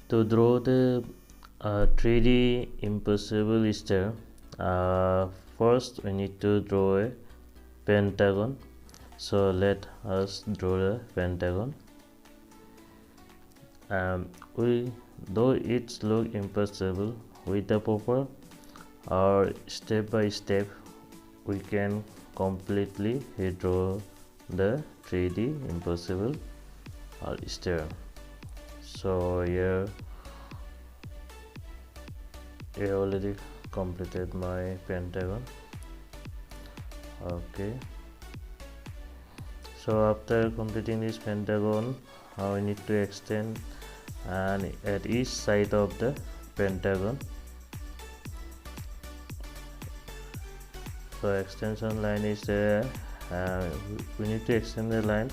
To draw the 3D impossible stair, first we need to draw a pentagon. So let us draw the pentagon. Though it looks impossible, with the proper or step by step, we can completely redraw the 3D impossible stair. So here I already completed my pentagon. Okay, so after completing this pentagon, we need to extend and at each side of the pentagon. So extension line is there. We need to extend the line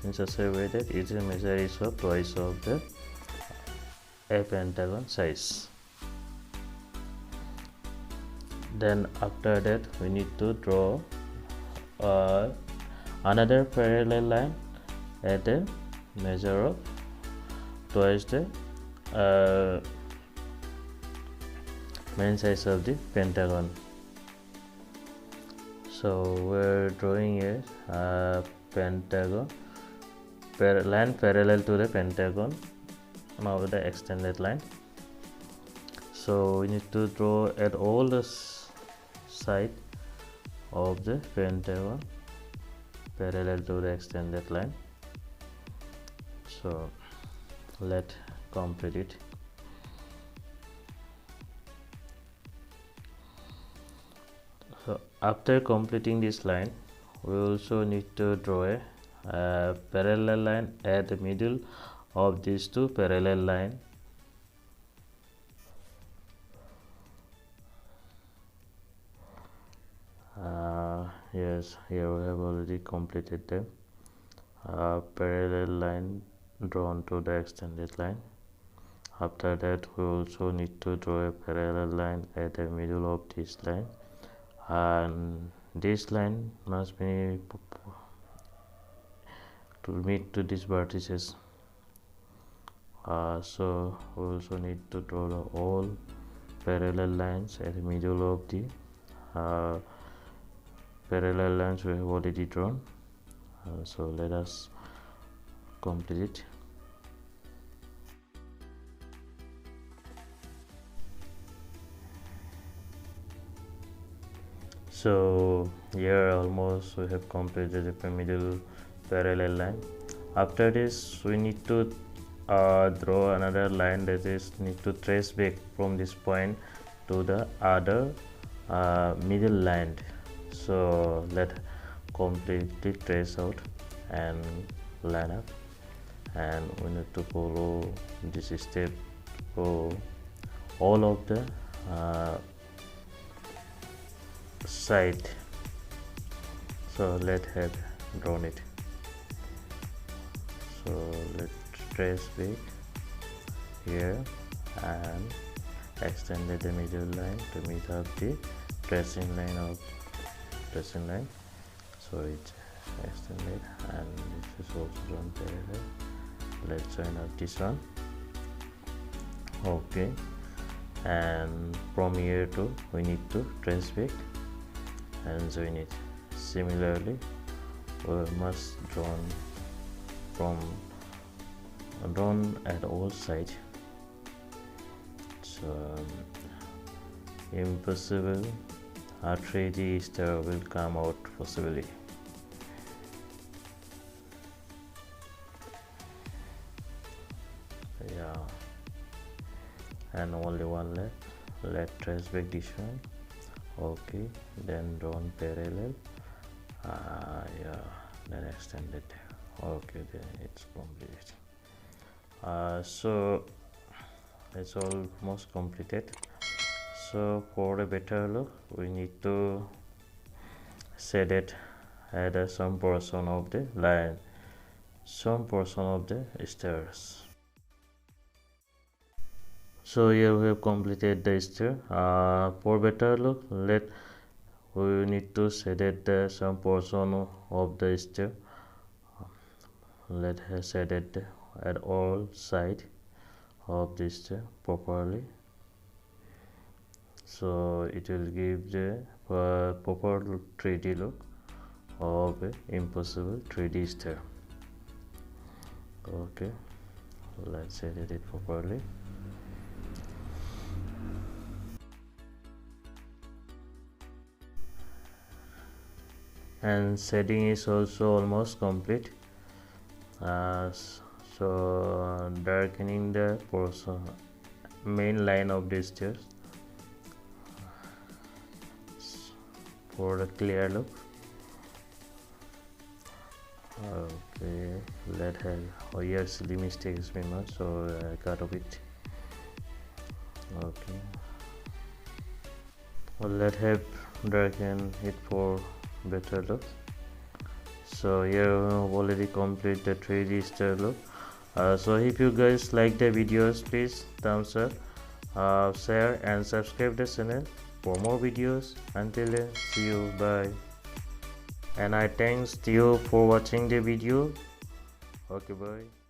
in such a way that each measure is of twice of the a pentagon size. Then after that we need to draw another parallel line at the measure of twice the main size of the pentagon. So we're drawing a pentagon line parallel to the pentagon now with the extended line. So we need to draw at all the side of the pentagon parallel to the extended line. So let's complete it. So after completing this line, we also need to draw a parallel line at the middle of these two parallel lines. Yes, here we have already completed the parallel line drawn to the extended line. After that, we also need to draw a parallel line at the middle of this line, and this line must be to meet to these vertices. So we also need to draw all parallel lines at the middle of the parallel lines we have already drawn. So let us complete it. So here almost we have completed the middle parallel line. After this we need to draw another line, that is need to trace back from this point to the other middle line. So let completely trace out and line up, and we need to follow this step for all of the side. So let's have drawn it. So let's trace back here and extended the middle line to meet up the tracing line of tracing line. So it's extended and this is also drawn parallel. Let's join up this one. Okay, and from here to we need to trace back and join it. Similarly, we must drawn at all sides. So impossible 3D star will come out possibly. Yeah, and only one left. Let's trace back this one. Okay, then drawn parallel. Yeah, then extend it. Okay, then it's complete. So it's almost completed. So for a better look, we need to set it at some portion of the line, some portion of the stairs. So here we have completed the stair. For better look, we need to set some portion of the stair. Let us set it at all sides of this stair properly, so it will give the proper 3D look of a impossible 3D stair. Okay, let's edit it properly. And setting is also almost complete. So darkening the main line of the stairs for a clear look. Okay, let her. Oh yes, the mistake is been much, so I cut off it. Okay, well, let her darken it for better look. So here we have already complete the 3D stair look. So if you guys like the videos, please thumbs up, share and subscribe the channel for more videos. Until then, see you, bye. And I thanks you for watching the video. Okay, bye.